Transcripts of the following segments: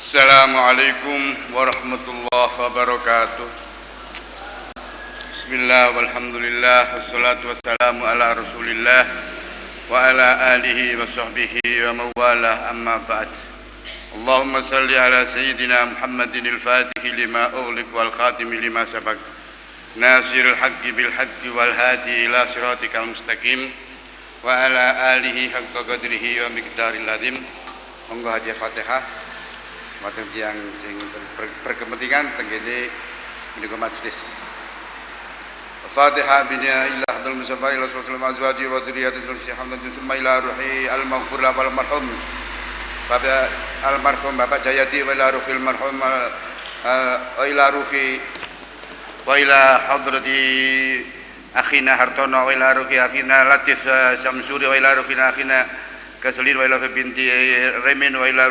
Assalamualaikum warahmatullahi wabarakatuh. Bismillah walhamdulillah wassalatu wassalamu ala rasulillah wa ala alihi wa sahbihi wa mawalah, amma ba'd. Allahumma salli ala sayyidina Muhammadin al-fatih lima ughliq wal khatimi lima sabaq nasirul haqqi bil haqqi wal hadi ila siratikal mustaqim wa ala alihi haqqa qadrihi wa miqdaril azim. Monggo hadiah Fatihah wonten tiyang sing berkepentingan tenggene menika majelis. Fatihah binia ila hadal musafa ila sallallahu azwaji wa dzurriyyati hamdan summa ila ruhi al maghfur wal marhum Bapak almarhum Bapak Jayadi wa ila ruhil marhum wa ila ruhi wa ila hadrati akhina Hartono wa ila ruhi akhina Latif Samsuri wa ila ruhina akhina Kaslin wa ila binti Remin wa ila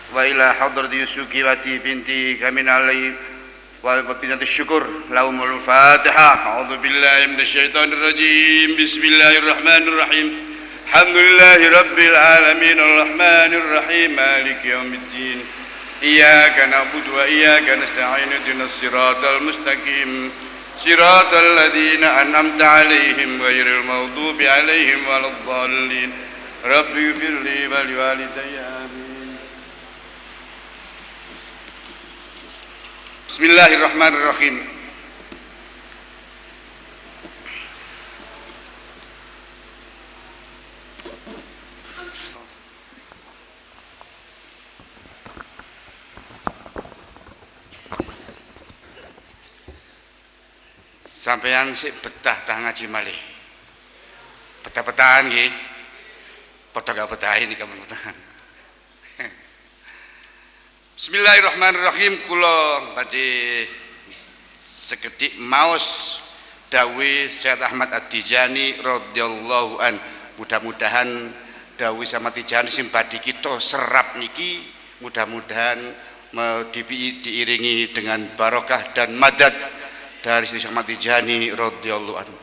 wa ila hadrati Yusukiwati binti Kaminalai wa binti syukur lahumul Fatihah. A'udzu billahi minasyaitonir rajim. Bismillahirrahmanirrahim. Alhamdulillahi rabbil alamin arrahmanir rahim maliki yaumiddin. Iyyaka na'budu wa iyyaka nasta'in ihdinas siratal mustaqim siratal ladzina an'amta 'alaihim ghairil maghdubi 'alaihim waladdallin. Rabbi ighfirli wa liwalidayya amin. Bismillahirrahmanirrahim. Sampeyan sik betah tah ngaji malih. Betah-betahan nggih. Padha gak betah ini kamu betahan. Bismillahirrahmanirrahim. Kula badhe sekedhik maos dawuh Syekh Ahmad At-Tijani radhiyallahu an. Mudah-mudahan dawuh Ahmad Tijani sing badhe kita serap niki mudah-mudahan diiringi dengan barokah dan madad dari Syekh Ahmad Tijani radhiyallahu anhu.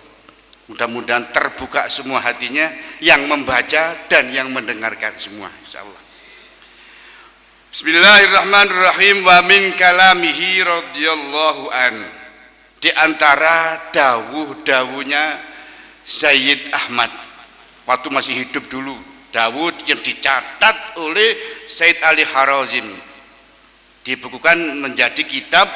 Mudah-mudahan terbuka semua hatinya yang membaca dan yang mendengarkan semua, insyaallah. Bismillahirrahmanirrahim. Wa min kalamihi radhiyallahu an. Di antara dawuh-dawuhnya Sayyid Ahmad waktu masih hidup dulu, dawuh yang dicatat oleh Sayyid Ali Harazim, dibukukan menjadi kitab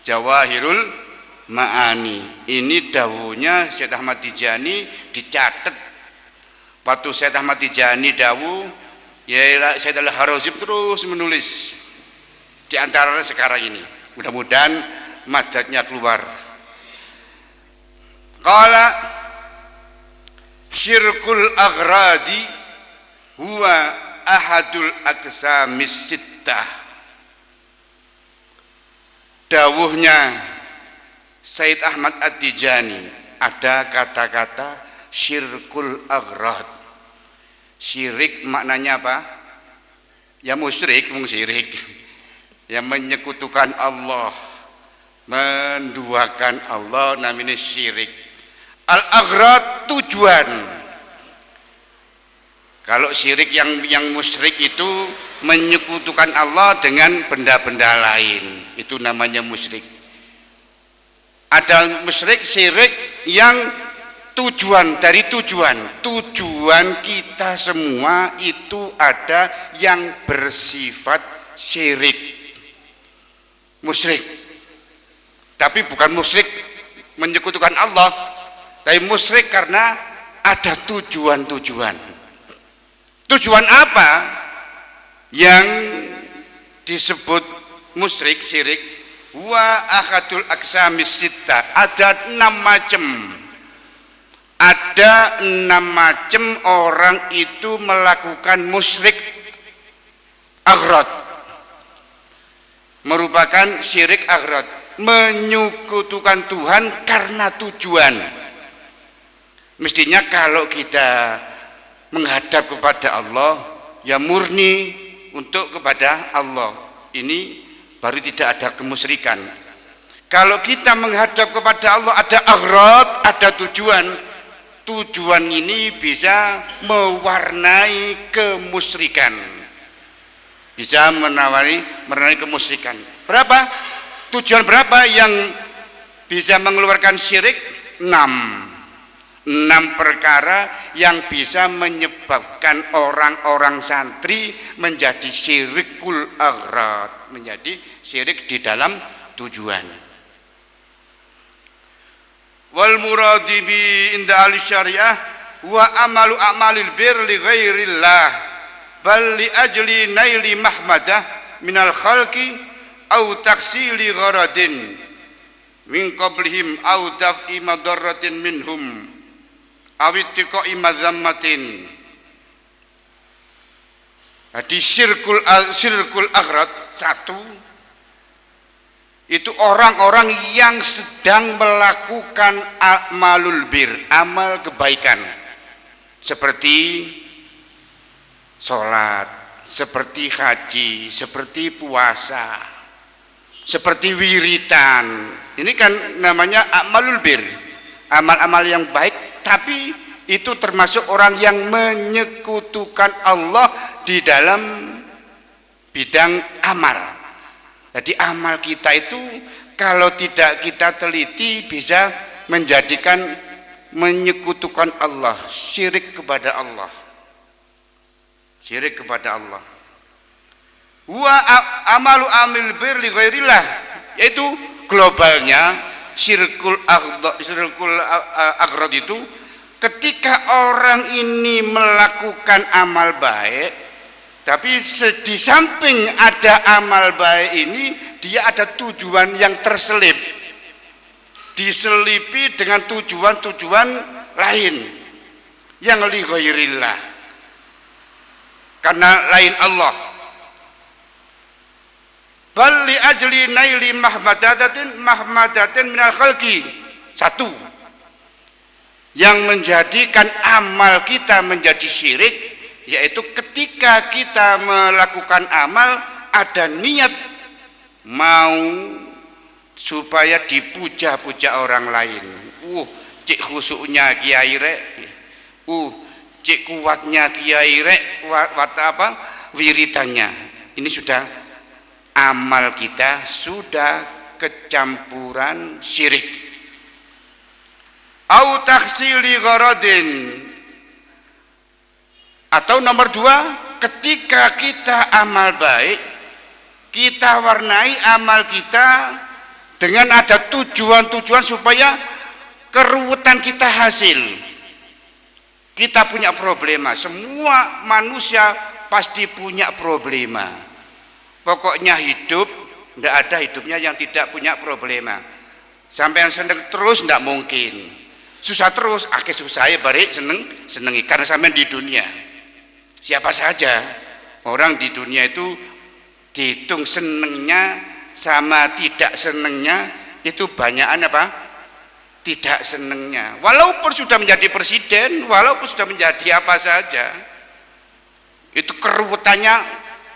Jawahirul Ma'ani. Ini dawuhnya Syekh Ahmad Tijani dicatat waktu Syekh Ahmad Tijani dawuh, ya Syekh Al-Harazim terus menulis di antaranya sekarang ini. Mudah-mudahan madadnya keluar. Qala syirkul aghradi huwa ahadul aqsamis sittah. Dawuhnya Sayyid Ahmad At-Tijani ada kata-kata syirkul aghrad. Syirik maknanya apa? Ya musyrik, syirik. Yang menyekutukan Allah, menduakan Allah, namanya syirik. Al-aghrad tujuan. Kalau syirik yang musyrik itu menyekutukan Allah dengan benda-benda lain, itu namanya musyrik. Ada musyrik syirik yang tujuan kita semua itu ada yang bersifat syirik, musyrik. Tapi bukan musyrik menyekutukan Allah, tapi musyrik karena ada tujuan. Tujuan apa yang disebut musyrik, syirik? Wa ahadul aqsamis sittah. Ada 6 macam. Ada 6 macam orang itu melakukan musyrik aghrad. Merupakan syirik aghrad, menyekutukan Tuhan karena tujuan. Mestinya kalau kita menghadap kepada Allah ya murni untuk kepada Allah. Ini baru tidak ada kemusyrikan. Kalau kita menghadap kepada Allah ada aghrad, ada tujuan. Tujuan ini bisa mewarnai kemusyrikan. bisa menawari kemusyrikan. Berapa? Tujuan berapa yang bisa mengeluarkan syirik? 6 perkara yang bisa menyebabkan orang-orang santri menjadi syirikul aghrad, menjadi syirik di dalam tujuan. Wal muradi bi inda al syariah wa amalu amalil bir li ghairillah bal li ajli naili mahmadah minal khalqi au taksili gharadin min qablihim au daf'i madarratin minhum awittiqai madzammatin. Jadi syirkul aghrad satu itu orang-orang yang sedang melakukan amalul bir, amal kebaikan seperti sholat, seperti haji, seperti puasa, seperti wiritan. Ini kan namanya amalul bir, amal-amal yang baik. Tapi itu termasuk orang yang menyekutukan Allah di dalam bidang amal. Jadi amal kita itu kalau tidak kita teliti bisa menjadikan menyekutukan Allah, syirik kepada Allah. Syirik kepada Allah. Wa amalu amil bir li ghairillah, yaitu globalnya syirkul aghrad itu ketika orang ini melakukan amal baik, tapi di samping ada amal baik ini dia ada tujuan yang terselip, diselipi dengan tujuan-tujuan lain yang li ghairillah, karena lain Allah. Bal li ajli naili mahmadatin minal khalqi. Satu yang menjadikan amal kita menjadi syirik, yaitu ketika kita melakukan amal ada niat mau supaya dipuja-puja orang lain. Cik khusuknya kiai rek, cik kuatnya kiai rek, wiritannya. Ini sudah amal kita sudah kecampuran syirik. Au taksili gharadin, atau nomor 2, ketika kita amal baik kita warnai amal kita dengan ada tujuan-tujuan supaya keruwetan kita hasil. Kita punya problema, semua manusia pasti punya problema. Pokoknya hidup, tidak ada hidupnya yang tidak punya problema. Sampai yang seneng terus tidak mungkin. Susah terus, akhirnya susah ya balik senengi karena sampai di dunia. Siapa saja orang di dunia itu dihitung senengnya sama tidak senengnya itu banyakan apa? Tidak senengnya. Walaupun sudah menjadi presiden, walaupun sudah menjadi apa saja, itu keruwetannya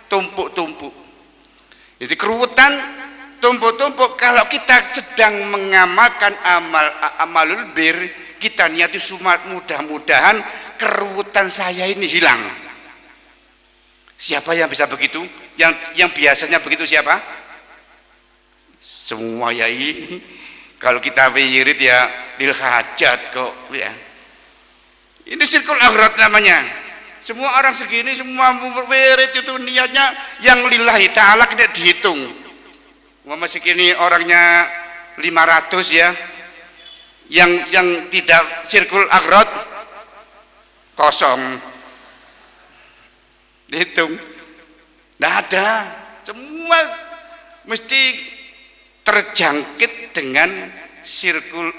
tumpuk-tumpuk. Jadi keruwetan tumpuk-tumpuk. Kalau kita sedang mengamalkan amalul bir, kita niati mudah-mudahan keruwetan saya ini hilang. Siapa yang bisa begitu? Yang biasanya begitu siapa? Semua yai. Kalau kita wirid ya lil hajat kok ya. Ini syirkul aghrad namanya. Semua orang segini, semua wirid itu niatnya yang lillahi ta'ala tidak dihitung. Masih kini orangnya 500 ya. Yang tidak syirkul aghrad kosong. Dihitung. Tidak ada. Semua mesti terjangkit dengan syirkul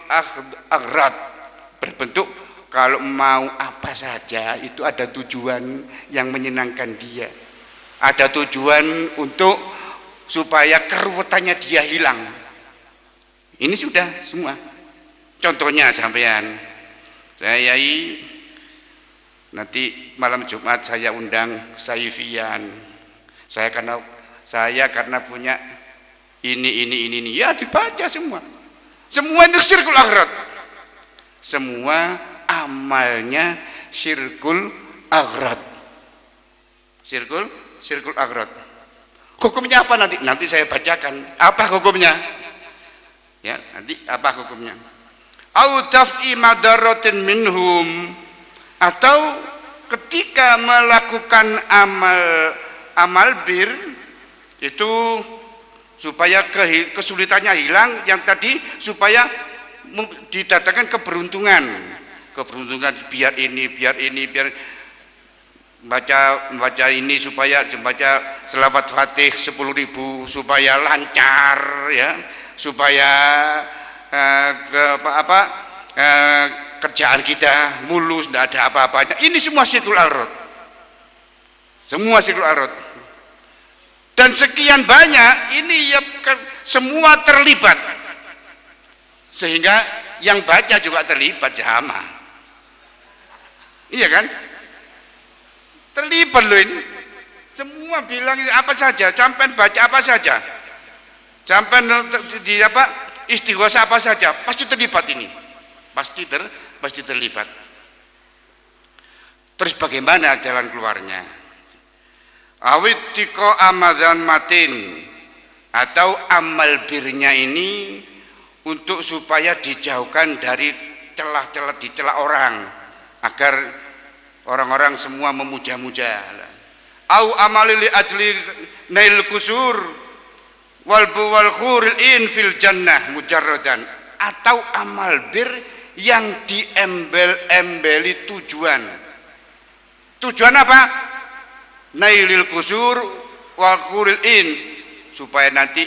aghrad berbentuk kalau mau apa saja itu ada tujuan yang menyenangkan dia, ada tujuan untuk supaya keruwetannya dia hilang. Ini sudah semua. Contohnya sampean, saya nanti malam Jumat saya undang Saifian. Saya karena punya ini ya dibaca semua. Semua itu syirkul aghrad. Semua amalnya syirkul aghrad. Syirkul aghrad. Hukumnya apa nanti? Nanti saya bacakan. Apa hukumnya? Ya, nanti apa hukumnya? Au daf'i madaratin minhum, atau ketika melakukan amal bir itu supaya kesulitannya hilang, yang tadi supaya didatangkan keberuntungan, biar ini biar baca ini supaya baca selawat Fatih 10.000 supaya lancar ya, supaya kerjaan kita mulus, tidak ada apa-apanya. Ini semua syirkul arad, dan sekian banyak ini ya, semua terlibat, sehingga yang baca juga terlibat sama. Iya kan? Terlibat loh ini. Semua bilang apa saja, sampai baca apa saja, sampai di istighosa apa saja, pasti terlibat ini. Pasti terlibat. Terus bagaimana jalan keluarnya? Awit tiko amadan matin, atau amal birnya ini untuk supaya dijauhkan dari celah orang, agar orang-orang semua memuja-muja. Au amalili ajli nail kusur wal khuril in fil jannah mujarradan, atau amal bir yang diembel-embeli tujuan apa? Nailil kusur wal khuril in, supaya nanti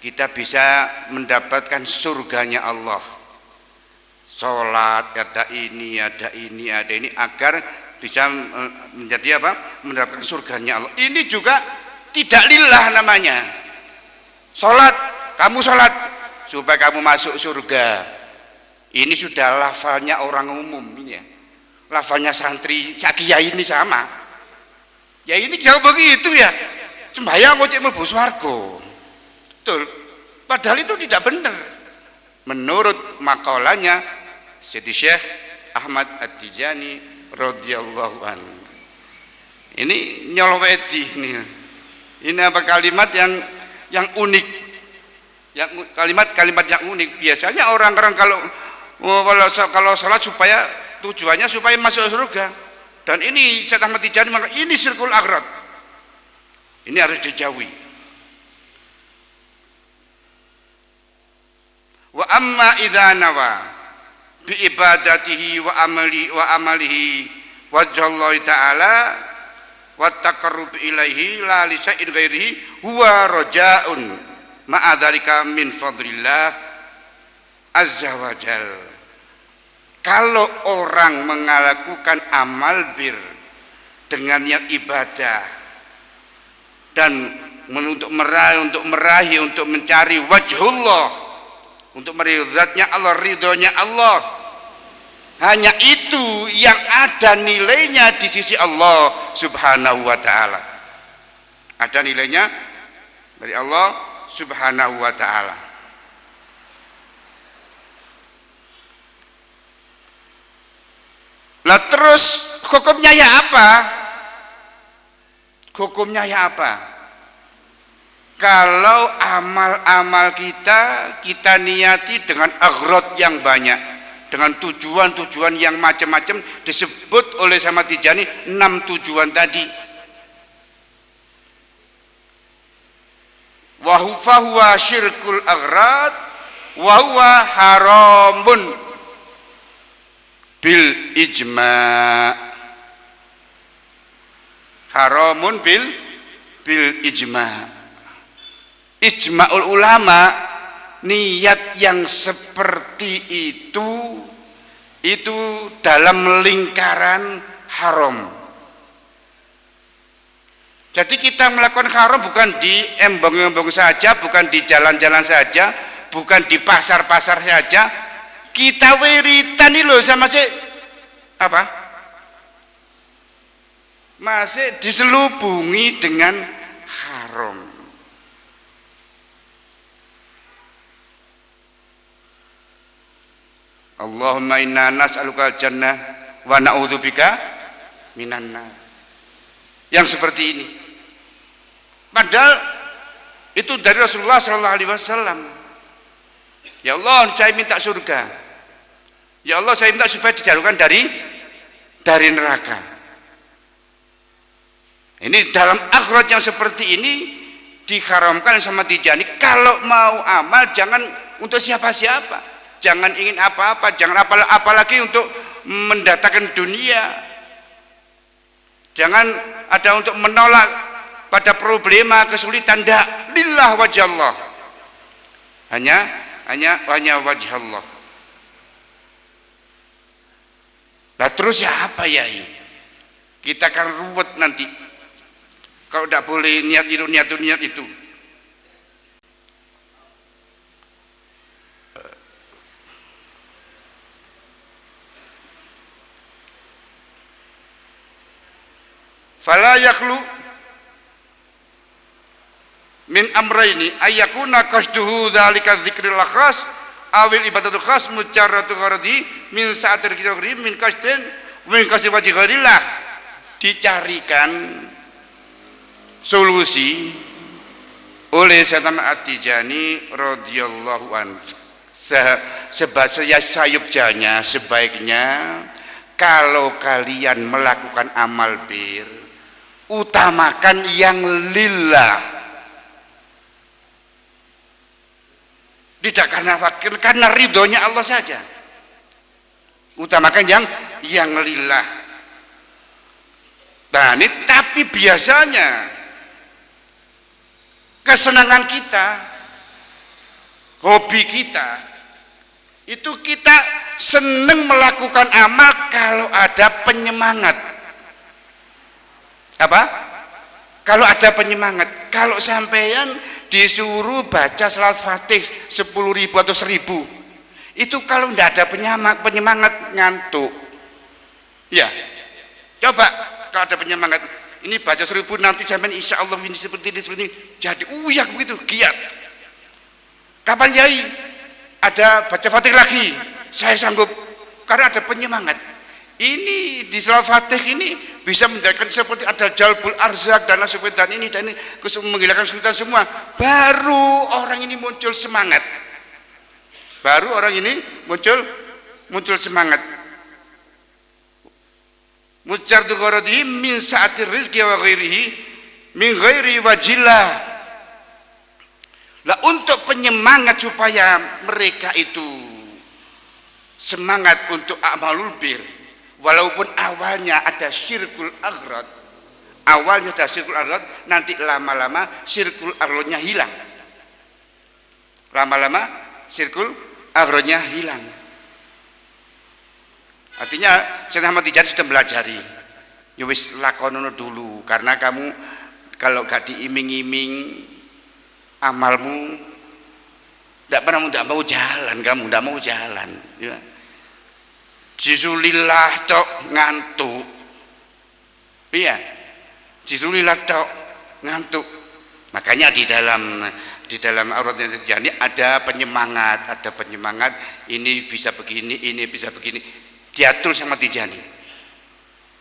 kita bisa mendapatkan surganya Allah. Sholat ada ini agar bisa menjadi mendapatkan surganya Allah. Ini juga tidak lillah namanya. Sholat, kamu sholat supaya kamu masuk surga. Ini sudah lafalnya orang umum ini ya. Lafalnya santri kiai ini sama. Ya ini jauh begitu ya. Sembahyang kok mlebu swarga. Betul. Padahal itu tidak benar. Menurut makalahnya Syedi Syekh Ahmad At-Tijani radhiyallahu anhu. Ini nyoloweti nih. Ini apa kalimat yang unik. Yang kalimat yang unik. Biasanya orang-orang kalau sholat supaya tujuannya supaya masuk surga. Dan ini Syekh Ahmad Tijani maka ini syirkul akbar. Ini harus dijauhi. Wa amma idza nawa bi ibadatihi wa amalihi wajhallahi ta'ala wa taqarrub ilaihi la li syai'in ghairihi huwa rajaun ma'a dzalika min fadlillah azza wa jal. Kalau orang melakukan amal bir dengan niat ibadah dan untuk meraih untuk mencari wajhullah, untuk meraih zatnya Allah, ridhonya Allah, hanya itu yang ada nilainya di sisi Allah subhanahu wa ta'ala. Ada nilainya dari Allah subhanahu wa ta'ala. Lah terus hukumnya ya apa? Hukumnya ya apa? Kalau amal-amal kita niati dengan aghrad yang banyak, dengan tujuan-tujuan yang macam-macam, disebut oleh sama Tijani 6 tujuan tadi. Wa huwa syirkul aghrad wa huwa haramun bil ijma'. Haramun bil ijma'. Ijma'ul ulama, niat yang seperti itu dalam lingkaran haram. Jadi kita melakukan haram bukan di embong-embong saja, bukan di jalan-jalan saja, bukan di pasar-pasar saja. Kita wiritan ini loh sama masih diselubungi dengan haram. Allahumma inna nas'aluka al-jannah wa na'udzubika minan nar. Yang seperti ini. Padahal Itu dari Rasulullah sallallahu alaihi wasallam. Ya Allah, saya minta surga. Ya Allah, saya minta supaya dijauhkan dari neraka. Ini dalam akhirat yang seperti ini diharamkan sama Tijani. Kalau mau amal jangan untuk siapa-siapa, jangan ingin apa-apa, jangan apalagi untuk mendatangkan dunia. Jangan ada untuk menolak pada problema kesulitan. Tidak, lillah wajah Allah. Hanya wajah Allah. Nah terus ya apa ya ini? Kita akan ruwet nanti kalau tidak boleh niat itu. Fala yakhlu min amrayni ayyakuna qasduhu dzalika dzikrul khas awil ibadatul khas mujarratu gharadi min sa'atir kiri min qasdi wajhi gharillah. Dicarikan solusi oleh Syaitan At-Tijani radhiyallahu anhu. Sayugjanya sebaiknya kalau kalian melakukan amal bir, utamakan yang lillah, tidak karena ridhonya Allah saja. Utamakan yang lillah. Nah, ini tapi biasanya kesenangan kita, hobi kita, itu kita senang melakukan amal kalau ada penyemangat. Apa? Kalau ada penyemangat. Kalau sampean disuruh baca salat Fatih 10.000 atau 1.000, itu kalau tidak ada penyemangat ngantuk. Ya, coba kalau ada penyemangat, ini baca 1.000 nanti sampean insya Allah ini seperti ini, jadi uyak begitu, giat. Kapan Yai ada baca Fatih lagi? Saya sanggup, karena ada penyemangat. Ini di salat Fatih ini bisa menjadikan seperti ada jalbul arzak dan ini menghilangkan kesulitan semua. Baru orang ini muncul semangat. Baru orang ini muncul semangat. Mujarradu gharadihi min sa'atir rizqi wa ghairihi min ghairi wajillah. Lah untuk penyemangat supaya mereka itu semangat untuk amalul bir, walaupun awalnya ada syirkul aghrad, nanti lama-lama syirkul agradnya hilang. Lama-lama syirkul agradnya hilang. Artinya Syekh Ahmad Tijani sudah belajari. Ya wis lakonono dulu, karena kamu kalau gak diiming-iming amalmu tidak mau jalan, kamu tidak mau jalan. Ya. Jisulillah tok ngantuk. Iya. Jisulillah tok ngantuk. Makanya di dalam auratnya Tijani ada penyemangat, ini bisa begini, ini bisa begini. Diatur sama Tijani.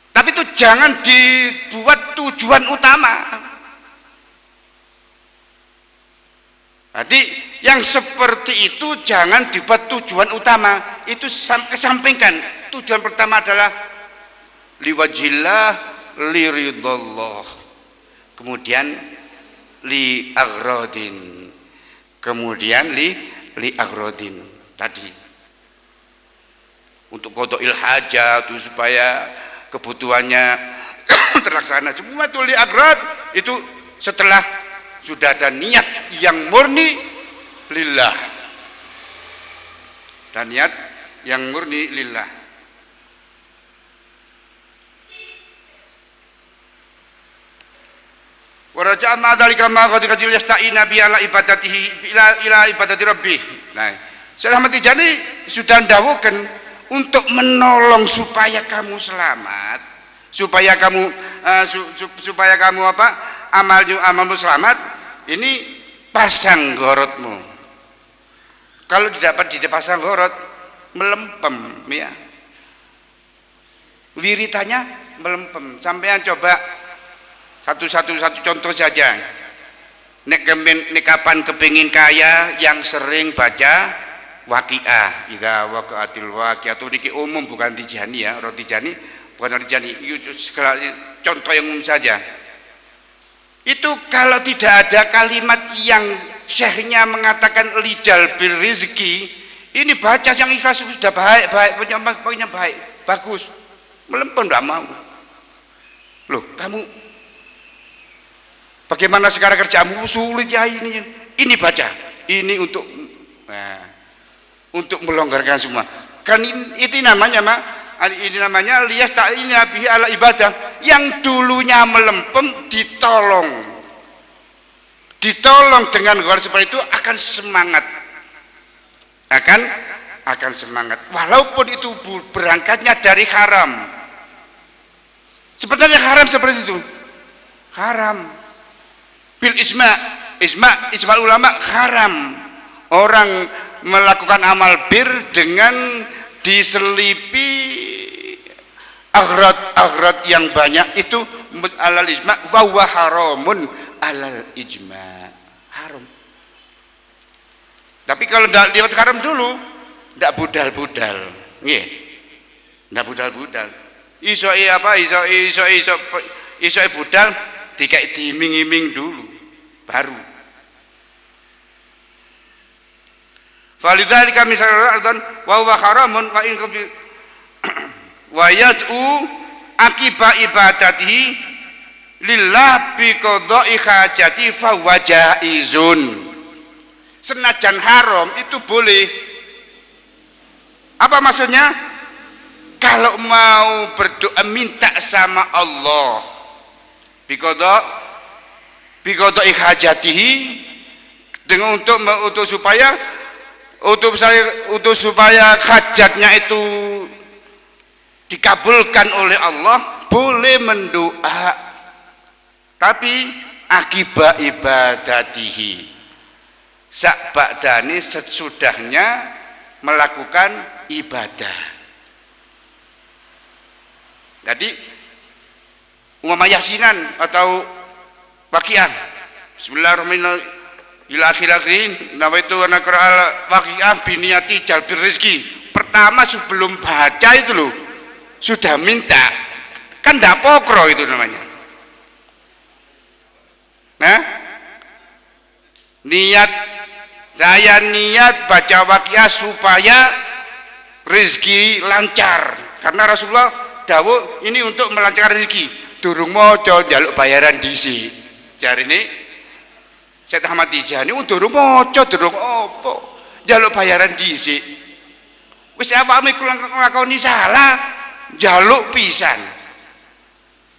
Tapi itu jangan dibuat tujuan utama. Jadi yang seperti itu jangan dibuat tujuan utama. Itu kesampingkan. Tujuan pertama adalah liwajillah, liridallah. Kemudian li agrodin. Kemudian li agrodin tadi. Untuk qada'il hajat itu supaya kebutuhannya terlaksana. Semua itu li agrad, itu setelah sudah ada niat yang murni lillah. Dan niat yang murni lillah. Wa raja'a ma dzalika ma qad kajil yasta'ina bi ala ibadatihi ila ibadati rabbih. Nah, Syekh Ahmad Tijani sudah ndawuhken untuk menolong supaya kamu selamat, supaya kamu apa? Amalmu selamat. Ini pasang gorotmu. Kalau didapat dipasang gorot, melempem ya. Wiritanya melempem. Sampean coba satu contoh saja. nek kapan kepingin kaya yang sering baca Waqiah, idza waqa'atil waqi'atu, niki umum bukan Tijani ya, orang Tijani bukan orang Tijani, contoh yang umum saja. Itu kalau tidak ada kalimat yang syekhnya mengatakan lijal bil rizki, ini baca yang ikhlas sudah baik, pokoknya baik, bagus. Melempem tidak mau. Loh, kamu bagaimana sekarang kerjamu? Sulit ya ini. Ini baca, ini untuk melonggarkan semua. Kan itu namanya ini namanya lias ta'ini bihi ala ibadah. Yang dulunya melempem ditolong dengan gor seperti itu akan semangat, akan semangat walaupun itu berangkatnya dari haram. Sebenarnya haram seperti itu, haram bil ijma ulama, haram orang melakukan amal bir dengan diselipi aghrad yang banyak, itu alal ijma wa huwa haramun alal ijma, haram. Tapi kalau tidak lihat haram dulu, tidak budal-budal, nggih, tidak budal-budal. Iso budal, dikai diiming-iming dulu, baru. Falidzalika misalnya ardon wa huwa haramun wa in wa yad'u akiba ibadatihi lillah bi qada'i hajati fa huwa jaizun. Senajan haram itu boleh. Apa maksudnya? Kalau mau berdoa minta sama Allah bi qada'i hajatihi, dengan untuk supaya hajatnya itu dikabulkan oleh Allah, boleh mendoa, tapi akibat ibadatihi, sak ba'dani sesudahnya melakukan ibadah. Jadi umpama yasinan atau waqiah, bismillahirrahmanirrahim, ila akhir-akhirin nawaitu wa naqra'al waqi'ah biniyati jalbir rizki. Pertama sebelum baca itu loh sudah minta, kan tidak pokro itu namanya. Nah, saya niat baca waqiah supaya rezeki lancar, karena Rasulullah dawuh ini untuk melancarkan rezeki. Durung moco njaluk bayaran dhisik. Jare ini Syekh Ahmad Tijani durung moco, durung opo njaluk bayaran dhisik. Wis awakmu iku nglakoni salah, njaluk pisan.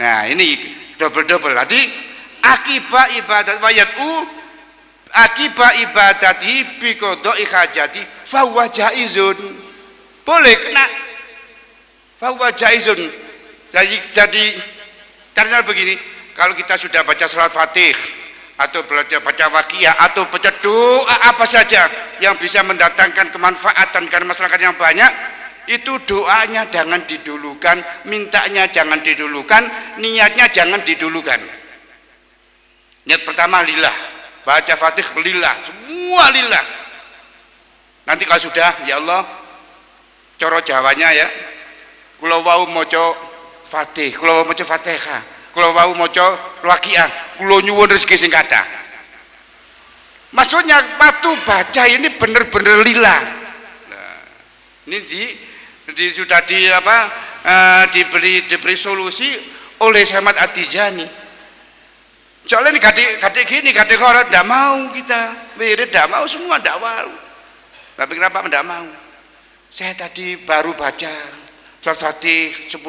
Nah, ini double-double. Tadi akibat ibadat wayatu akibat ibadati bi qada'i hajati fa huwa jaizun. Boleh kena fa huwa jaizun. Jadi caranya begini, kalau kita sudah baca surat Fatih atau baca waqiah atau baca doa apa saja yang bisa mendatangkan kemanfaatan karena masyarakat yang banyak, itu doanya jangan didulukan, mintanya jangan didulukan, niatnya jangan didulukan. Niat pertama lillah, baca Fatih lillah, semua lillah. Nanti kalau sudah, ya Allah, coro Jawanya ya, kula wau maca Fatih, kula wau maca Fatihah, kula wau maca waqiah, kula nyuwun rezeki sing kathah. Maksudnya waktu baca ini benar-benar lillah. Nah, ini sudah diberi solusi oleh Syekh Ahmad At-Tijani. Soalnya ini kadek gini, kadek orang tidak mau kita, wirid tidak mau, semua tidak mau. Tapi kenapa tidak mau? Saya tadi baru baca surat Fatih 10.000,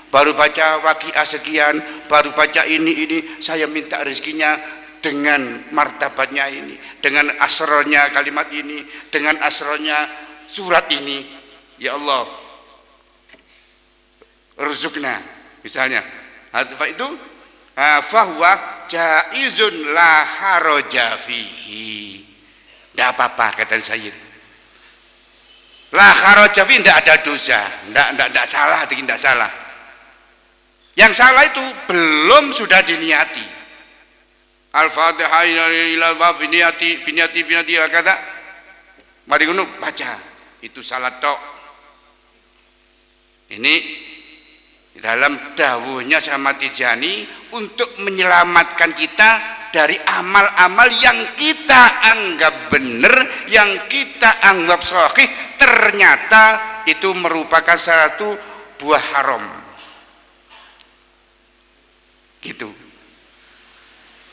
baru baca waqiah sekian, baru baca ini, saya minta rezekinya dengan martabatnya ini, dengan asrornya kalimat ini, dengan asrornya surat ini. Ya Allah, rezukna, misalnya. Apa itu? Fahuwa jaizun la haraja fihi. Tidak apa-apa, kata Sayyid. La haraja fihi, tidak ada dosa, tidak salah, tidak salah. Yang salah itu belum sudah diniati. Al-Fatihah ila wa biniyati kata. Mari ngono baca. Itu salat tok. Ini dalam dawuhnya sama Tijani untuk menyelamatkan kita dari amal-amal yang kita anggap benar, yang kita anggap sahih, ternyata itu merupakan satu buah haram. Gitu.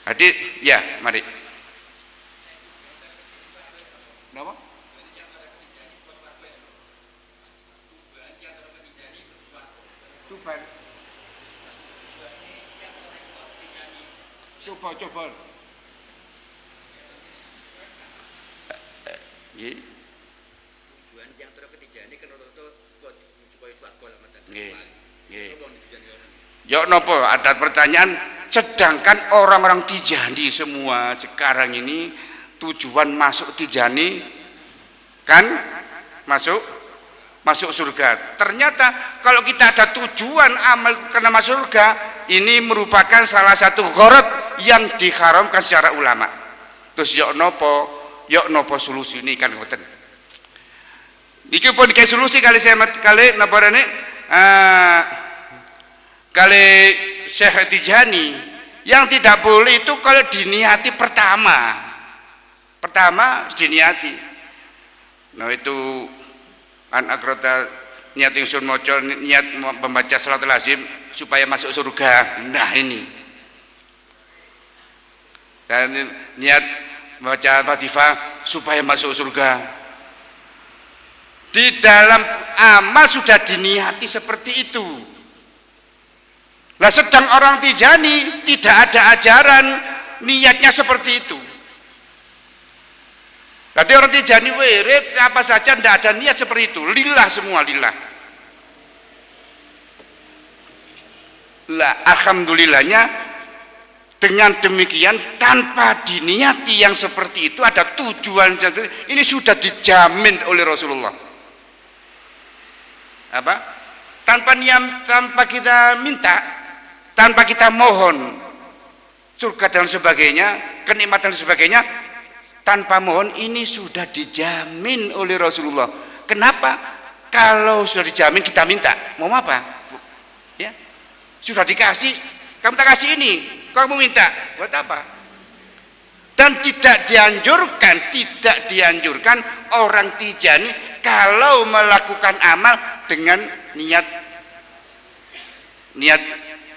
Jadi ya, mari. Kenapa? Tuban. Coba. Nggih. Tujuan yang terus ketijane kan rata-rata supaya swarga lah mata. Nggih. Yo napa ada pertanyaan, sedangkan orang-orang Tijani semua sekarang ini tujuan masuk Tijani kan masuk surga. Ternyata kalau kita ada tujuan amal karena masuk surga, ini merupakan salah satu gharat yang diharamkan secara ulama. Terus yo nopo solusi ini kan ngoten. Niki pun kayak solusi kali napa rene kali Syekh Tijani yang tidak boleh itu kalau diniati pertama diniati. Nah itu an akrota niat ingsun maca niat membaca salatul lazim supaya masuk surga. Nah ini saya niat membaca Fatihah supaya masuk surga. Di dalam amal sudah diniati seperti itu. Nah sedang orang Tijani tidak ada ajaran niatnya seperti itu. Tadi orang Tijani wirid apa saja tidak ada niat seperti itu, lillah semua lillah. Lah alhamdulillahnya dengan demikian tanpa diniati yang seperti itu ada tujuan ini sudah dijamin oleh Rasulullah. Apa? Tanpa kita minta, tanpa kita mohon surga dan sebagainya, kenikmatan dan sebagainya, tanpa mohon ini sudah dijamin oleh Rasulullah. Kenapa? Kalau sudah dijamin kita minta, mau apa? Ya, sudah dikasih, kamu tak kasih ini, kamu minta, buat apa? Dan tidak dianjurkan orang Tijani kalau melakukan amal dengan niat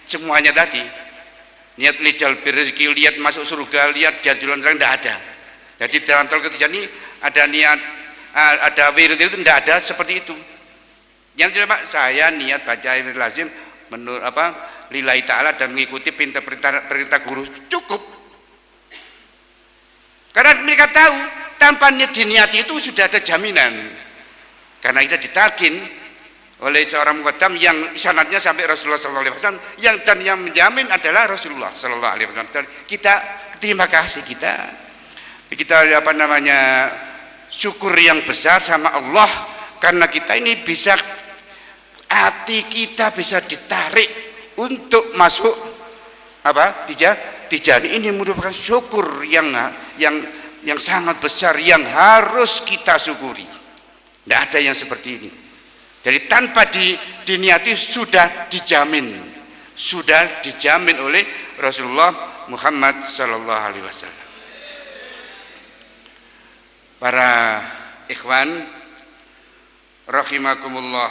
semuanya tadi, niat lijal birrizki, lihat masuk surga, lihat jadulan terang, tidak ada. Jadi dalam tol Tijani ada niat, ada wirid itu tidak ada seperti itu. Yang coba saya niat baca wirid lazim menurut lillahi ta'ala dan mengikuti perintah guru cukup. Karena mereka tahu tanpa niat diniati itu sudah ada jaminan. Karena kita ditalkin oleh seorang muqaddam yang sanadnya sampai Rasulullah SAW, yang menjamin adalah Rasulullah SAW. Kita terima kasih, kita syukur yang besar sama Allah karena kita ini bisa, hati kita bisa ditarik untuk masuk Tijani. Ini merupakan syukur yang sangat besar yang harus kita syukuri. Tidak ada yang seperti ini. Jadi tanpa diniati sudah dijamin oleh Rasulullah Muhammad sallallahu alaihi wasallam. Para ikhwan rahimakumullah.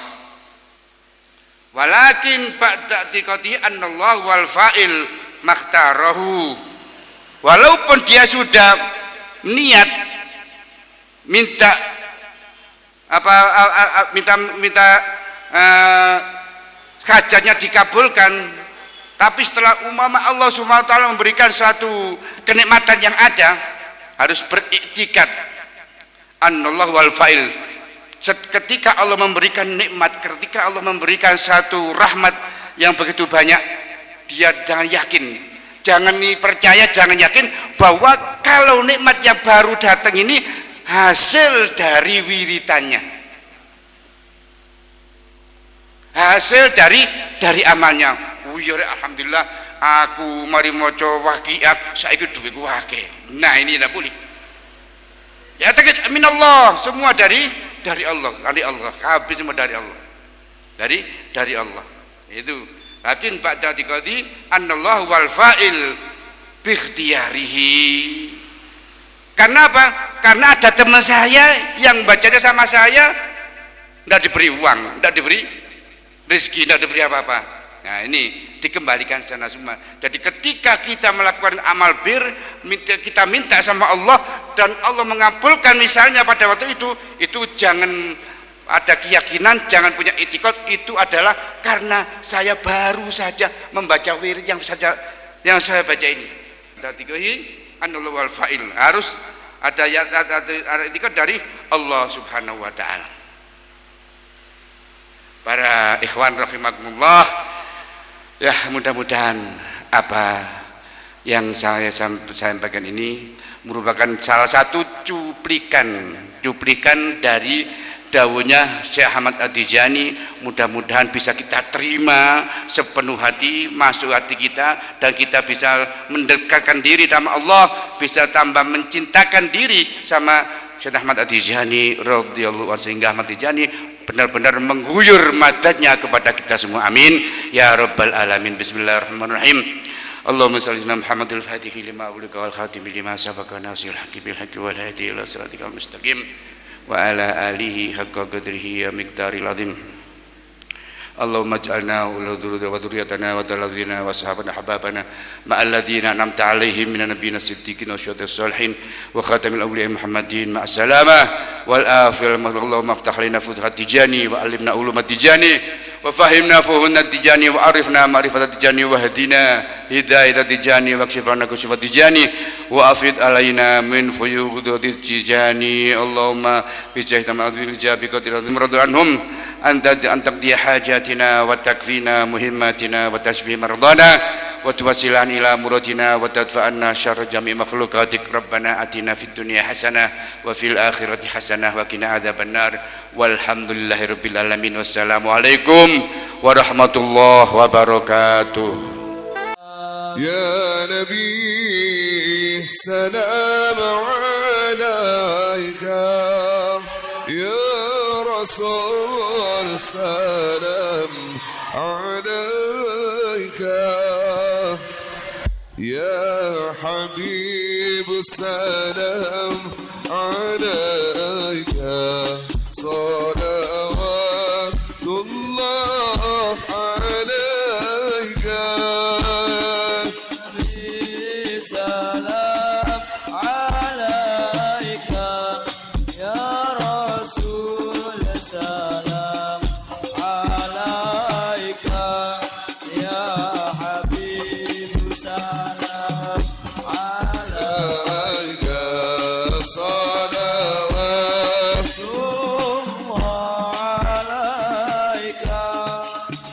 Walakin ba'da tiqati annallahu wal fa'il makhtarahu. Walaupun dia sudah niat minta hajatnya dikabulkan, tapi setelah Allah Subhanahu wa taala memberikan suatu kenikmatan yang ada, harus beriktikad annallahu wal fa'il. Ketika Allah memberikan nikmat, ketika Allah memberikan satu rahmat yang begitu banyak, dia jangan yakin, jangan percaya, jangan yakin bahwa kalau nikmat yang baru datang ini hasil dari wiritannya, hasil dari amalnya. Oh iya, alhamdulillah aku mari maca Waqiah saiki dhuwitku akeh. Nah ini tidak boleh. Ya tegak minallah, semua dari Allah, kabeh semua dari Allah. Dari Allah. Itu lakin ba'da tiqadi annallahu wal fa'il bi ikhtiyarihi. Karena apa? Karena ada teman saya yang bacanya sama saya tidak diberi uang, tidak diberi rezeki, tidak diberi apa-apa. Nah ini dikembalikan sana semua. Jadi ketika kita melakukan amal bir, kita minta sama Allah dan Allah mengabulkan misalnya pada waktu itu jangan ada keyakinan, jangan punya itikad itu adalah karena saya baru saja membaca wirid yang saya baca ini. Tatiqahi anallahu wal fa'il, harus ada itikad dari Allah Subhanahu wa taala. Para ikhwan rahimakumullah, ya mudah-mudahan apa yang saya sampaikan ini merupakan salah satu cuplikan dari dawuhnya Syekh Ahmad At-Tijani. Mudah-mudahan bisa kita terima sepenuh hati, masuk hati kita, dan kita bisa mendekatkan diri sama Allah, bisa tambah mencintakan diri sama Syekh Ahmad At-Tijani radhiyallahu anhu, sehingga Ahmad Tijani benar-benar mengguyur madadnya kepada kita semua. Amin ya rabbal alamin. Bismillahirrahmanirrahim. Allahumma shalli ala Muhammadil fatihi lima ulika wal khatimi lima sabaqa nasil haqqi bil haqqi wal hadi ila siratikal mustaqim wa ala alihi haqqa qadrihi ya miqdaril azim. Allahumma ij'alna wa dhurriyatana wa dhalladhina wa sahabana hababana ma'al ladzina an'amta 'alaihim minan nabiyyin as-siddiqin wa syuhada'i shalihin wa khatamil awliya Muhammadin ma'as salamah wal afil. Allahumma iftah lana futuhat Tijani wa 'allimna ulumat Tijani wa fahimna fuhunat Tijani wa arifna ma'rifat Tijani wa hadina hidayat Tijani wa kshif 'anna kushifat Tijani wa afid alaina min fuyudat Tijani. Allahumma bi jahdina bil jabi qadir radhiyallahu anta taqdi hajatina wa takfina muhimmatina wa tashfi mardana wa tuwasilan ila muradina wa tadfa'anna syarra jami' makhluqatik. Rabbana atina fid dunya hasanah wa fil akhirati hasanah wa qina adzabannar. Walhamdulillahirabbil alamin. Wassalamu alaikum warahmatullahi wabarakatuh. Ya Nabi salam alaika, ya Rasul salam alaika, ya Habib salam alaika, salawatullah alaika.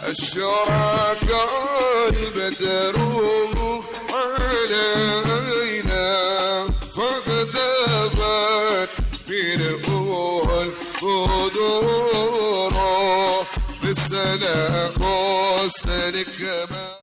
أشرق البدر علينا فاختفت منه البدور بالسلام والسلك.